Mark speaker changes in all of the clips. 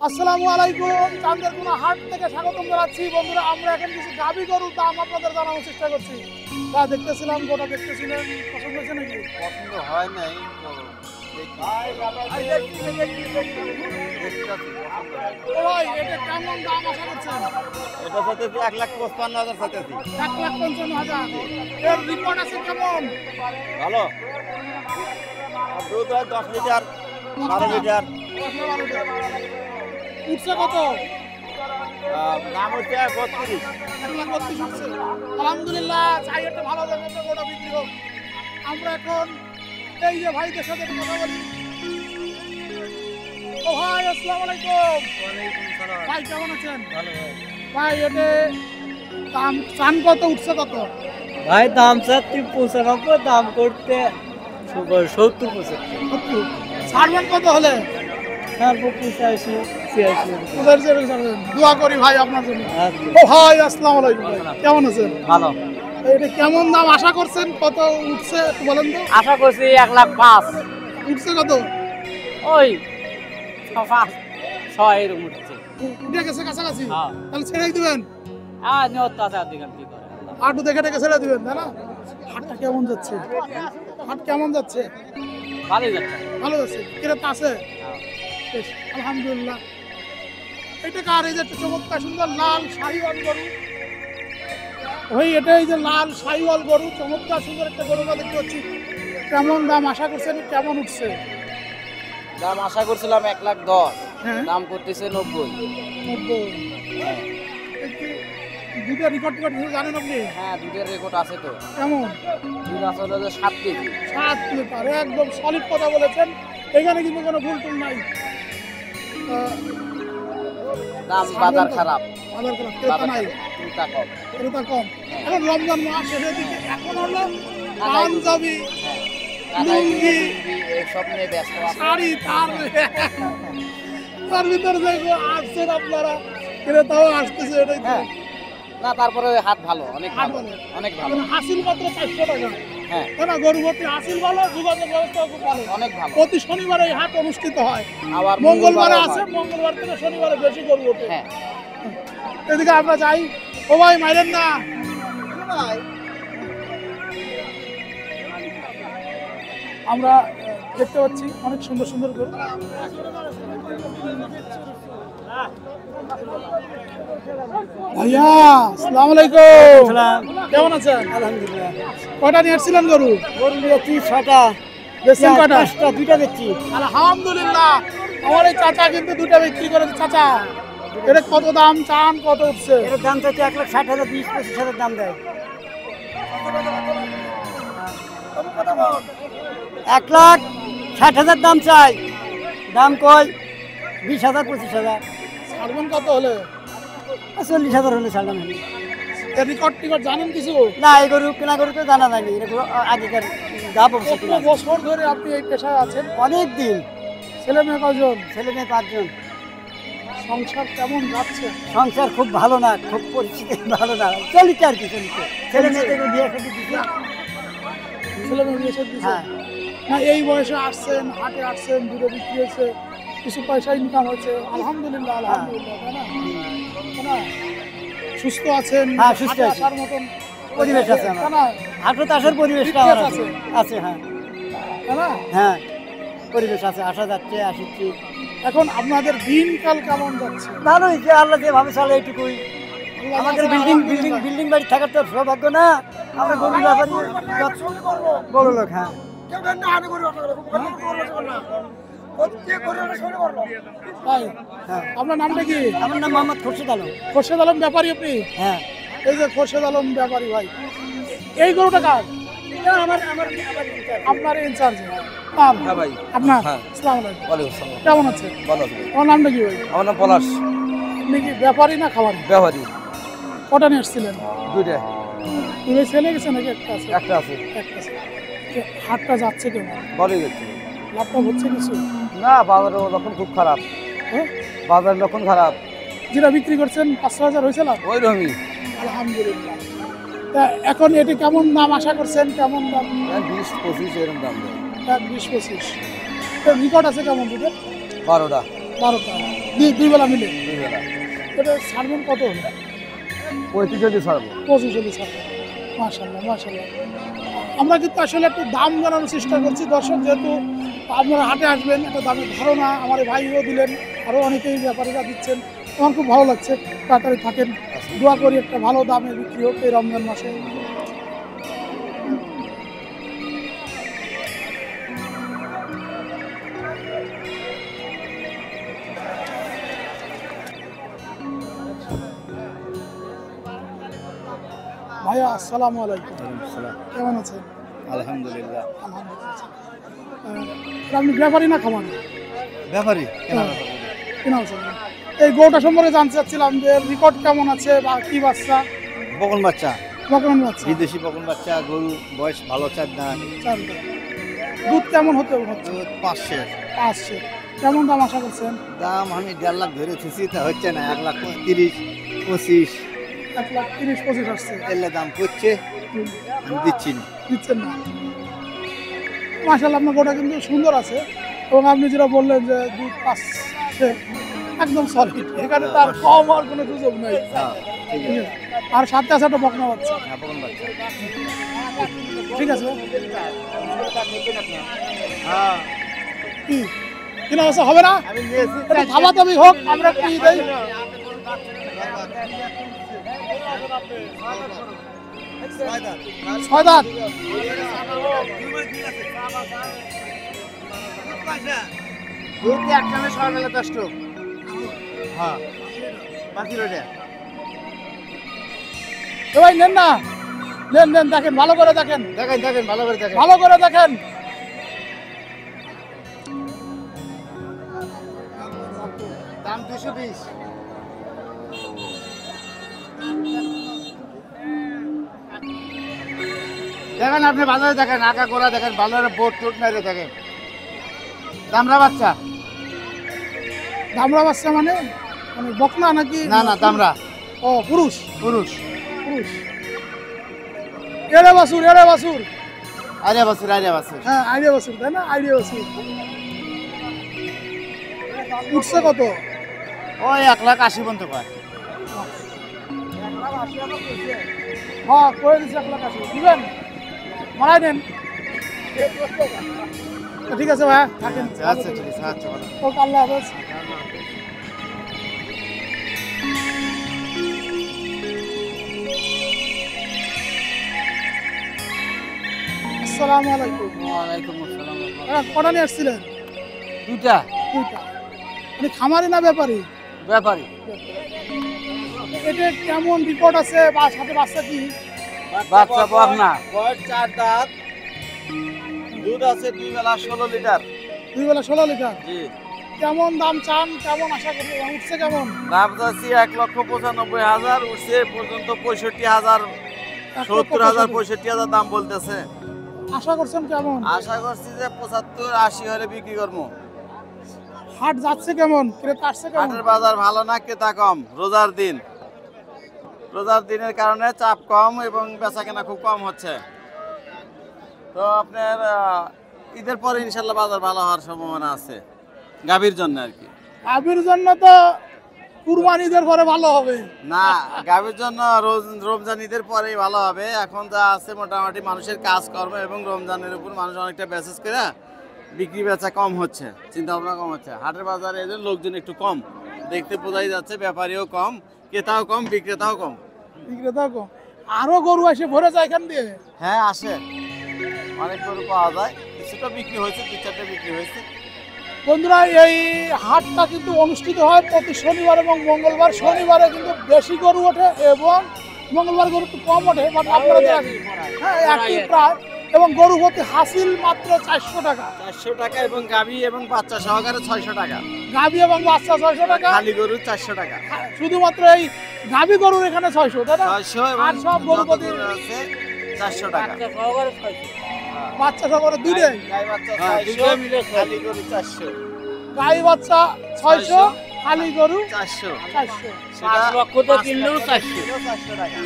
Speaker 1: আসসালামু আলাইকুম। চান্দেরকুনা হাট থেকে স্বাগতম জানাচ্ছি বন্ধুরা। আমরা এখন কিছু গাভী গরুর দাম আপনাদের জানানোর চেষ্টা করছি। তা দেখতেছিলাম, গোটা দেখতেছিলেন, পছন্দ হয়েছে নাকি?
Speaker 2: পছন্দ হয় নাই তো
Speaker 1: ও ভাই, এটা কেমন দাম আশা করছেন?
Speaker 2: এটা সাথে 1,55,000 সাথে
Speaker 1: 1,55,000। এর রিপোর্ট আছে কেমন?
Speaker 2: ভালো দুধ হয় 10 লিটার 12 লিটার।
Speaker 1: উঠছে কত?
Speaker 2: দাম হচ্ছে 32।
Speaker 1: 1,32,000 উঠছে। আলহামদুলিল্লাহ, চাই একটা ভালো দামে গোটা বিক্রি হোক। আমরা এখন এই যে ভাইদের সাথে একটু কথা বলি। ও ভাই, আসসালামু আলাইকুম। ভাই কেমন আছেন?
Speaker 3: ভালো ভাই।
Speaker 1: ভাই এটা দাম চান কত, উঠছে কত?
Speaker 3: ভাই দাম চাচ্ছি 95, দাম করতে 70-75।
Speaker 1: ছাড়বেন কত হলে?
Speaker 3: তারপর 85-86।
Speaker 1: দোয়া করি ভাই আপনার জন্য।
Speaker 3: আচ্ছা।
Speaker 1: ও ভাই, আসসালামু আলাইকুম। ভাই কেমন আছেন?
Speaker 3: ভালো।
Speaker 1: এটা কেমন দাম আশা করছেন? কত উঠছে একটু বলেন তো।
Speaker 3: আশা করছি 1,05,000।
Speaker 1: উঠছে কত?
Speaker 3: ওই 5-6 এরকম উঠছে।
Speaker 1: উঠে গেছে কাছাকাছি?
Speaker 3: হ্যাঁ।
Speaker 1: তাহলে ছেড়েই দিবেন?
Speaker 3: আর নিয়ত আছে দিগান কি করে।
Speaker 1: হাটু দেখে দেখে ছেড়ে দিবেন, তাই না? হাটটা কেমন যাচ্ছে? হাট কেমন যাচ্ছে?
Speaker 3: ভালোই যাচ্ছে।
Speaker 1: ভালো যাচ্ছে, ক্রেতা আছে? বেশ, আলহামদুলিল্লাহ। এটা কার? এই যে একটা চমৎকার সুন্দর লাল শাহিওয়াল গরু। ওই এটাই যে লাল শাহিওয়াল গরু, চমৎকার সুন্দর একটা গরু দেখতে পাচ্ছি। কেমন দাম আশা করছেন? কেমন উঠছে?
Speaker 3: দাম আশা করছিলাম 1,10,000,
Speaker 1: হ্যাঁ,
Speaker 3: দাম করতেছে 90।
Speaker 1: 90। দুটো রেকর্ড জানেন আপনি?
Speaker 3: হ্যাঁ, দুধের রেকর্ড আছে তো।
Speaker 1: কেমন?
Speaker 3: দুধ আসলে 7 কেজি।
Speaker 1: 7 লিটার, একদম সলিড কথা বলেছেন। এখানে কিন্তু কোনো ভুল টুল নাই।
Speaker 3: দাম বাজার খারাপ।
Speaker 1: বাজার খারাপ, ক্রেতা নাই,
Speaker 3: চিন্তা কম।
Speaker 1: ক্রেতা কম। এখন রমজান মাস শেষের দিকে, এখন হলো পাঞ্জাবি, লুঙ্গি,
Speaker 3: সব নিয়ে ব্যস্ত আছে।
Speaker 1: শাড়ি, তার ভিতরে যে আসছেন আপনারা, ক্রেতাও আসতেছে, এটাই তো।
Speaker 3: হ্যাঁ। না, তারপরে হাট ভালো, অনেক
Speaker 1: হাট
Speaker 3: ভালো,
Speaker 1: ভালো।
Speaker 3: অনেক ভালো।
Speaker 1: এখন হাসিল মাত্র 400 টাকা।
Speaker 3: হ্যাঁ,
Speaker 1: তাই না? গরু ভর্তি হাসিল ভালো, যোগাযোগ ব্যবস্থা খুব ভালো।
Speaker 3: অনেক ভালো।
Speaker 1: প্রতি শনিবারে এই হাট অনুষ্ঠিত হয়।
Speaker 3: আবার
Speaker 1: মঙ্গলবারে
Speaker 3: মঙ্গলবারও
Speaker 1: আছে,
Speaker 3: হয়।
Speaker 1: মঙ্গলবার থেকে শনিবারে বেশি গরু ওঠে।
Speaker 3: হ্যাঁ।
Speaker 1: এদিকে আমরা যাই। ও ভাই, মাইরেন না। আমরা দেখতে পাচ্ছি অনেক সুন্দর সুন্দর গরু। ভাইয়া, আসসালামু আলাইকুম। কেমন আছেন?
Speaker 3: আলহামদুলিল্লাহ।
Speaker 1: কয়টা নিয়ে আসছিলেন গরু?
Speaker 3: গরু নিয়েছি 6টা,
Speaker 1: বেচছেন কয়টা?
Speaker 3: 5টা, 2টা বেচছি।
Speaker 1: আলহামদুলিল্লাহ। আমার এই চাচা কিন্তু দুটা বিক্রি করেছে। চাচা, এটা কত দাম চান, কত উঠছে?
Speaker 3: এর দাম চাইছে 1,60,000, 20-25,000 দাম দেয়। 1,60,000 দাম চাই, দাম কই 20,000, 25,000,
Speaker 1: ছাড়বেন কত হলে?
Speaker 3: 40,000 হলে ছাড়লাম।
Speaker 1: এর রেকর্ড টিকট জানেন কিছু?
Speaker 3: না, এই গরু কেনা গরু তো জানা যায়নি। এগুলো আগেকার দাম অবশ্য
Speaker 1: কত বছর ধরে আপনি এই পেশায় আছেন?
Speaker 3: অনেক দিন।
Speaker 1: ছেলে মেয়ে কজন?
Speaker 3: ছেলে মেয়ে 5 জন।
Speaker 1: সংসার কেমন যাচ্ছে?
Speaker 3: সংসার খুব ভালো না, খুব পরিস্থিতি ভালো না, চলিতে আর কি চলিতে। ছেলে মেয়েদের বিয়ে শাদী দিচ্ছে।
Speaker 1: ছেলে মেয়ে বিয়ে শাদী দিয়েছে?
Speaker 3: হ্যাঁ।
Speaker 1: না, এই বয়সে আসছেন, হাটে আসছেন, দূরে বিক্রি হয়েছে, কিছু পয়সা ইনকাম হয়েছে, আলহামদুলিল্লাহ, আলহামদুলিল্লাহ, তাই না? তাই না? সুস্থ আছেন?
Speaker 3: হ্যাঁ, সুস্থ
Speaker 1: হাটে
Speaker 3: আছি।
Speaker 1: আসার মতন
Speaker 3: পরিবেশ আছে আমার।
Speaker 1: তাই না?
Speaker 3: হাটে আসার পরিবেশটা আমার আছে। আছে, হ্যাঁ।
Speaker 1: তাই না?
Speaker 3: হ্যাঁ, পরিবেশ আছে, আসা যাচ্ছে, আসছি।
Speaker 1: এখন আপনাদের দিনকাল কেমন যাচ্ছে?
Speaker 3: ভালোই, যে আল্লাহ যেভাবে চলে এইটুকুই। আমাদের বিল্ডিং বাড়ি থাকার তো সৌভাগ্য না। আমরা গরু ব্যাপারী, বড় লোক। হ্যাঁ,
Speaker 1: তাই?
Speaker 3: হ্যাঁ।
Speaker 1: আপনার নামটা কি?
Speaker 3: আমার নাম মোহাম্মদ খুরশিদ আলম।
Speaker 1: খোরশেদ আলম ব্যাপারী আপনি?
Speaker 3: হ্যাঁ।
Speaker 1: এই যে খোরশেদ আলম ব্যাপারী ভাই, এই গরুটা কার? আপনার ইনচার্জ?
Speaker 2: হ্যাঁ ভাই।
Speaker 1: আপনার?
Speaker 2: হ্যাঁ।
Speaker 1: আসসালামু আলাইকুম।
Speaker 2: ওয়ালাইকুম আসসালাম।
Speaker 1: কেমন আছে?
Speaker 2: ভালো আছি।
Speaker 1: তোমার নামটা কি ভাই?
Speaker 2: আমার নাম পলাশ।
Speaker 1: আপনি কি ব্যাপারী না খামারি?
Speaker 2: ব্যবহারী।
Speaker 1: কটা নিয়ে এসেছিলেন?
Speaker 2: 2টা।
Speaker 1: তুমি ছেলে গেছে নাকি একটা আছে?
Speaker 2: একটা আছে।
Speaker 1: একটা আছে। হাটটা যাচ্ছে কেমন?
Speaker 2: ভালোই যাচ্ছে।
Speaker 1: লাভটা হচ্ছে কিছু?
Speaker 2: না, বাজারের লক্ষণ খুব খারাপ।
Speaker 1: হ্যাঁ?
Speaker 2: বাজারের লক্ষণ খারাপ।
Speaker 1: যেটা বিক্রি করছেন 5,000 হয়েছে লাভ?
Speaker 2: ওই রকমই।
Speaker 1: আলহামদুলিল্লাহ। তা এখন এটি কেমন দাম আশা করছেন? কেমন দাম?
Speaker 2: 20-25 এরকম দাম দেয়।
Speaker 1: 20-25। রেকর্ড আছে কেমন দুটো?
Speaker 2: 12টা।
Speaker 1: 12টা। দুই বেলা মিলে
Speaker 2: দুই বেলা
Speaker 1: এটা ছাড়বেন কত?
Speaker 2: 35 ছাড়বো।
Speaker 1: 25 হলে ছাড়বেন। মাশাআল্লাহ মাশাআল্লাহ। আমরা কিন্তু আসলে একটু দাম জানানোর চেষ্টা করছি দর্শক, যেহেতু আপনারা হাটে আসবেন একটা দামের ধারণা আমার এই ভাইও দিলেন, আরও অনেকেই ব্যাপারীরা দিচ্ছেন। আমার খুব ভালো লাগছে। তাড়াতাড়ি থাকেন, দোয়া করি একটা ভালো দামে বিক্রি হোক এই রমজান মাসে। ভাইয়া আসসালামু আলাইকুম, কেমন আছেন?
Speaker 2: আলহামদুলিল্লাহ।
Speaker 1: আলহামদুলিল্লাহ। আপনি ব্যাপারী না খামারি?
Speaker 2: ব্যাপারী
Speaker 1: কেনা আছেন? এই গরুটা সম্পর্কে জানতে চাচ্ছিলাম যে রেকর্ড কেমন আছে বা কি বাচ্চা?
Speaker 2: বকন বাচ্চা,
Speaker 1: বকন বাচ্চা,
Speaker 2: বিদেশি বকন বাচ্চা, গরু বয়স ভালো, 4 দাঁত,
Speaker 1: চারটা। দুধ কেমন হতে হচ্ছে?
Speaker 2: 500
Speaker 1: আসছে। কেমন দাম আশা করছেন?
Speaker 2: দাম আমি 1.5 লাখ ধরে থুসি, তা হচ্ছে না। 1,30,25
Speaker 1: 1,30,25 আসছে।
Speaker 2: এলে দাম করছে, আমি দিচ্ছি না।
Speaker 1: দিচ্ছেন না? মাশাআল্লাহ আপনার গরুটা কিন্তু সুন্দর আছে, এবং আপনি যেটা বললেন যে দুধ পাচ্ছে একদম সলিড, এখানে তার কম হওয়ার কোনো সুযোগ নেই।
Speaker 2: হ্যাঁ, ঠিক আছে।
Speaker 1: আর সাথে আছে একটা বকনা বাচ্চা।
Speaker 2: হ্যাঁ, বকন বাচ্চা।
Speaker 1: ঠিক আছে।
Speaker 2: হ্যাঁ,
Speaker 1: কি কিনা অবস্থা হবে না?
Speaker 2: আমি নিয়েছি।
Speaker 1: এটা ধামাধামি হোক, আমরা একটু ই দেই। ছয় দাঁত। এ ভাই নেন না, নেন নেন, দেখেন ভালো করে দেখেন,
Speaker 2: দেখেন ভালো করে দেখেন।
Speaker 1: ভালো করে দেখেন।
Speaker 2: দাম 220। দেখেন আপনি বাজারে দেখেন, আঁকা গোড়া দেখেন, বাজারে বোট টোট মেরে দেখেন। দামরা বাচ্চা?
Speaker 1: দামড়া বাচ্চা মানে মানে বকনা নাকি?
Speaker 2: না না, দামরা।
Speaker 1: ও পুরুষ,
Speaker 2: পুরুষ।
Speaker 1: পুরুষ। এড়ে বাছুর, এড়ে বাছুর।
Speaker 2: আইডিয়া বাছুর, আইডিয়া বাছুর।
Speaker 1: হ্যাঁ আইডিয়া বাছুর, তাই না? আইডিয়া বাছুর। উঠছে কত?
Speaker 2: ওই 1,80,000 পর্যন্ত পায়।
Speaker 1: হ্যাঁ করে দিচ্ছি 1,80,000 দিবেন, মারাই নেন। ঠিক আছে ভাইয়া, থাকেন।
Speaker 2: আচ্ছা ঠিক আছে, আচ্ছা ভালো।
Speaker 1: ওকে, আল্লাহ হাফেজ। আসসালামু আলাইকুম।
Speaker 2: ওয়ালাইকুম আসসালাম।
Speaker 1: কটা নিয়ে আসছিলেন?
Speaker 2: দুটা।
Speaker 1: দুইটা। মানে খামারি না ব্যাপারী?
Speaker 2: ব্যাপারী।
Speaker 1: এটা কেমন রিপোর্ট আছে বা সাথে বাচ্চা কি?
Speaker 2: বাচ্চা বকনা, বয়স 4 দাঁত, দুধ আছে 2 বেলা 16 লিটার।
Speaker 1: দুই বেলা 16 লিটার।
Speaker 2: জি।
Speaker 1: কেমন দাম চান, কেমন আশা করি, উঠছে কেমন?
Speaker 2: দাম চাচ্ছি 1,95,000, উঠছে পর্যন্ত 65,000, 70,000, 65,000 দাম বলতেছে।
Speaker 1: আশা করছেন কেমন?
Speaker 2: আশা করছি যে 75-80 হলে বিক্রি করবো।
Speaker 1: হাট যাচ্ছে কেমন, ক্রেতা আসছে কেমন?
Speaker 2: হাটের বাজার ভালো না, ক্রেতা কম। রোজার দিন, রোজার দিনের কারণে চাপ কম এবং বেচা কেনা খুব কম হচ্ছে। তো আপনার ঈদের পরে ইনশাল্লাহ বাজার ভালো হওয়ার সম্ভাবনা আছে, গাভীর জন্য আর কি।
Speaker 1: গাভীর জন্য তো কুরবানি ঈদের পরে ভালো হবে
Speaker 2: না, গাভীর জন্য রমজান ঈদের পরেই ভালো হবে। এখন যা আছে মোটামুটি মানুষের কাজকর্ম এবং রমজানের উপর মানুষ অনেকটা মেসেজ করে বিক্রি বেচা কম হচ্ছে, চিন্তা ভাবনা কম হচ্ছে। হাটের বাজারে এদের লোকজন একটু কম দেখতে বোঝাই যাচ্ছে, ব্যাপারীও কম, ক্রেতাও কম, বিক্রেতাও কম।
Speaker 1: বিক্রেতা কম। আরো গরু এসে ভরে যায় এখান দিয়ে।
Speaker 2: হ্যাঁ আসে, অনেক গরু পাওয়া যায়, কিছুটা বিক্রি হয়েছে, 2-4টা বিক্রি হয়েছে।
Speaker 1: বন্ধুরা এই হাটটা কিন্তু অনুষ্ঠিত হয় প্রতি শনিবার এবং মঙ্গলবার। শনিবারে কিন্তু বেশি গরু ওঠে এবং মঙ্গলবার গরু একটু কম ওঠে, বাট আপনারা হ্যাঁ একই প্রায়। এবং গরু প্রতি হাসিল মাত্র 400 টাকা।
Speaker 2: 400 টাকা এবং গাভী এবং বাচ্চা সহকারে 600 টাকা।
Speaker 1: গাভী এবং বাচ্চা 600 টাকা,
Speaker 2: খালি গরু 400 টাকা।
Speaker 1: শুধুমাত্র এই গাভী গরুর এখানে 600, তাই না?
Speaker 2: 600 এবং
Speaker 1: আর সব গরু প্রতি
Speaker 2: আছে 400 টাকা।
Speaker 1: বাচ্চা সহকারে দুইটাই।
Speaker 2: গাই বাচ্চা 600, খালি গরু 400।
Speaker 1: গাই বাচ্চা 600, খালি গরু
Speaker 2: 400।
Speaker 1: 400।
Speaker 2: 5 লক্ষ তো কিনলেও 400 টাকা।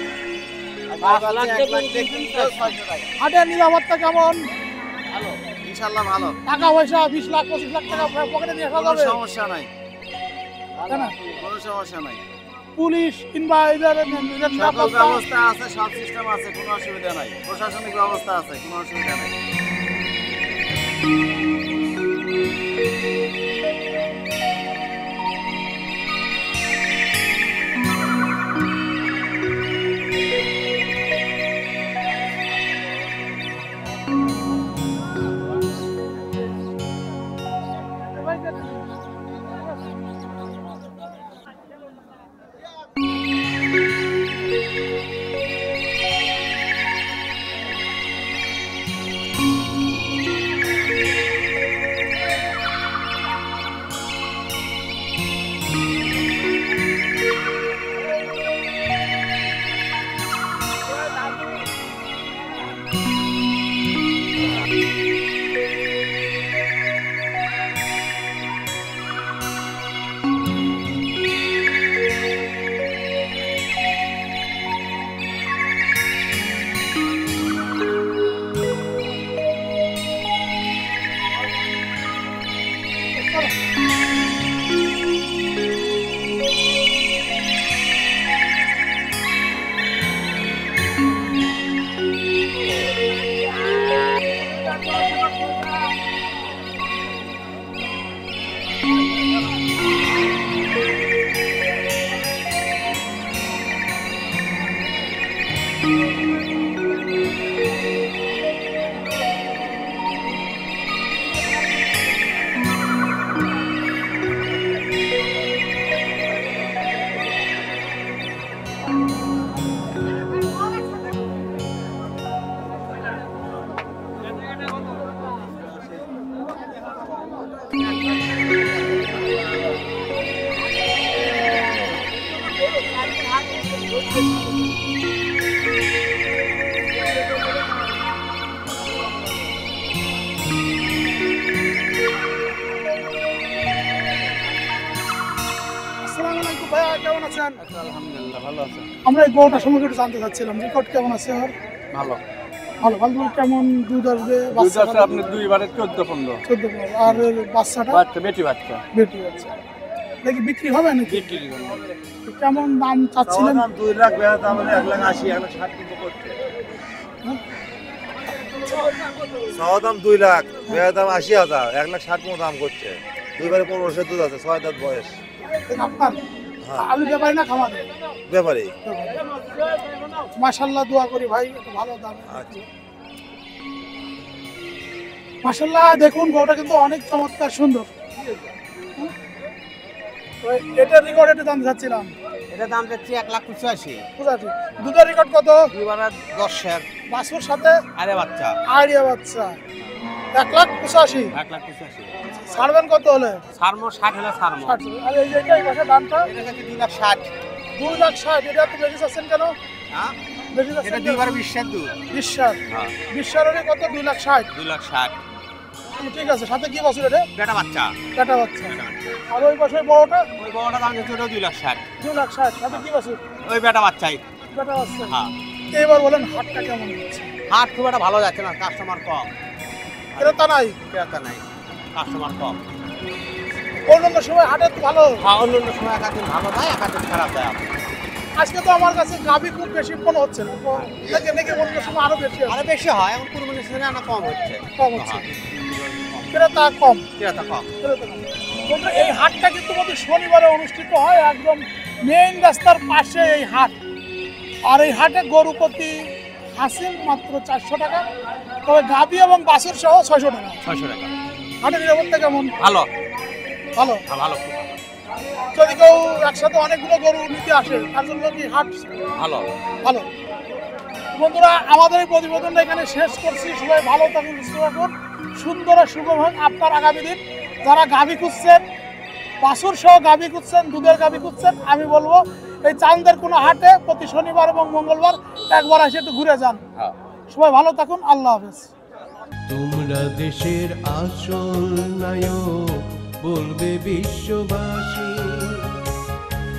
Speaker 2: 5 লাখ টাকা কিনলেও 600 টাকা।
Speaker 1: হাটের নিরাপত্তা কেমন?
Speaker 2: ভালো, ইনশাআল্লাহ ভালো,
Speaker 1: টাকা পয়সা 20 লাখ 25 লাখ টাকা পকেটে নিয়ে আসা
Speaker 2: কোনো
Speaker 1: যাবে?
Speaker 2: সমস্যা নাই।
Speaker 1: তাই না?
Speaker 2: কোনো সমস্যা নাই।
Speaker 1: পুলিশ কিংবা এদের
Speaker 2: সকল
Speaker 1: নিরাপত্তা
Speaker 2: ব্যবস্থা আছে, সব সিস্টেম আছে, কোনো অসুবিধা নাই। প্রশাসনিক ব্যবস্থা আছে, কোনো অসুবিধা নাই।
Speaker 1: আসসালামু আলাইকুম ভাইয়া, কেমন আছেন?
Speaker 2: আলহামদুলিল্লাহ, ভালো আছে।
Speaker 1: আমরা এই গরুটা সম্পর্কে একটু জানতে চাচ্ছিলাম, রেকর্ড কেমন আছে ওর?
Speaker 2: ভালো।
Speaker 1: ভালো ভালো। কেমন দুধ আসবে?
Speaker 4: দুধ আছে আপনার 2 বারে 14-15।
Speaker 1: 14 আর এর বাচ্চাটা?
Speaker 4: বাচ্চা বেটি বাচ্চা।
Speaker 1: বেটি বাচ্চা। দেখি বিক্রি হবে নাকি?
Speaker 4: বিক্রির জন্য।
Speaker 1: কেমন দাম চাচ্ছিলেন?
Speaker 2: 2 লাখ, বেচা দাম হলো 1,80,000, 1,60,000 কিন্তু করতে।
Speaker 5: চাওয়া দাম 2 লাখ, বেচা দাম 80,000, 1,60,000 মতো দাম করছে। 2 বারে 15 দুধ আছে, 6 দাঁত বয়স।
Speaker 1: এটা আপনার?
Speaker 5: হ্যাঁ।
Speaker 1: আপনি ব্যাপারী না খামারে?
Speaker 5: ব্যাপারে
Speaker 1: মাশাআল্লাহ, দোয়া করি ভাই, একটা ভালো দাম।
Speaker 5: আচ্ছা।
Speaker 1: মাশাআল্লাহ, দেখুন গরুটা কিন্তু অনেক চমৎকার সুন্দর। এটা রেকর্ড, এটা দাম যাচ্ছিলাম।
Speaker 4: এটা দাম যাচ্ছে 1,85,000।
Speaker 1: বুঝাচ্ছি। দুধের রেকর্ড কত?
Speaker 4: 2 বারে 10
Speaker 1: বাছুর সাথে
Speaker 4: আরে বাচ্চা।
Speaker 1: আইডিয়া বাচ্চা 1,85,000।
Speaker 4: 1,85,000।
Speaker 1: ছাড়বেন কত হলে?
Speaker 4: সারমো 60 হলে সারমো।
Speaker 1: 60। আর এই যে এটা, এই পাশে দামটা
Speaker 4: এটা যাচ্ছে 2,60,000।
Speaker 1: 2,60,000। এটা আপনি বেশি চাচ্ছেন কেন?
Speaker 4: হ্যাঁ,
Speaker 1: বেশি
Speaker 4: এটা
Speaker 1: চাচ্ছেন
Speaker 4: 2 বারে 20 দুধ।
Speaker 1: 20,000।
Speaker 4: হ্যাঁ,
Speaker 1: 20,000 কত? 2,60,000।
Speaker 4: 2,60,000।
Speaker 1: ঠিক আছে। সাথে কি বাছুর এটা?
Speaker 4: বেটা বাচ্চা।
Speaker 1: কাটা বাচ্চা। আর ওই পাশে বড়টা
Speaker 4: ওই বড়টা দাম যাচ্ছে ওটা 2,60,000।
Speaker 1: 2,60,000। সাথে কি বাছুর?
Speaker 4: ওই বেটা বাচ্চাই।
Speaker 1: কাটা বাচ্চা।
Speaker 4: হ্যাঁ,
Speaker 1: এবার বলেন হাটটা কেমন হচ্ছে?
Speaker 4: হাট খুব একটা ভালো যাচ্ছে না, কাস্টমার কম।
Speaker 1: ক্রেতা নাই?
Speaker 4: ক্রেতা নাই, কাস্টমার কম।
Speaker 1: অন্যান্য সময় হাটে তো ভালো।
Speaker 4: হ্যাঁ, অন্য সময় একাদিন ভালো দেয়, একাদিন খারাপ দেয়।
Speaker 1: আজকে তো আমার কাছে গাভী খুব বেশি মনে হচ্ছে না। নাকি নাকি অন্য সময় আরো বেশি আছে?
Speaker 4: আরো বেশি হয়, এখন কুরবানির সিজনে না কম হচ্ছে।
Speaker 1: কম হচ্ছে। ক্রেতা কম।
Speaker 4: ক্রেতা কম।
Speaker 1: ক্রেতা কম। বন্ধুরা, এই হাটটা কিন্তু প্রতি শনিবারে অনুষ্ঠিত হয়, একদম মেইন রাস্তার পাশে এই হাট। আর এই হাটে গরু প্রতি হাসিল মাত্র 400 টাকা, তবে গাভী এবং বাছুর সহ 600 টাকা।
Speaker 4: 600 টাকা।
Speaker 1: হাটের নিরাপত্তা কেমন?
Speaker 4: ভালো।
Speaker 1: ভালো।
Speaker 4: হ্যাঁ, ভালো, খুব ভালো।
Speaker 1: যদি কেউ একসাথে অনেকগুলো গরু নিতে আসে, তার জন্য কি হাট
Speaker 4: ভালো।
Speaker 1: ভালো? বন্ধুরা, আমাদের এই প্রতিবেদনটা এখানে শেষ করছি। সবাই ভালো থাকুন, সুস্থ থাকুন, সুন্দর আর শুভ হোক আপনার আগামী দিন। যারা গাভী খুঁজছেন, বাছুর সহ গাভী খুঁজছেন, দুধের গাভী খুঁজছেন, আমি বলবো এই চান্দের কোনো হাটে প্রতি শনিবার এবং মঙ্গলবার একবার এসে একটু ঘুরে যান। সবাই ভালো থাকুন, আল্লাহ হাফেজ।
Speaker 6: তোমরা দেশের আসল নায়ক, বলবে বিশ্ববাসী।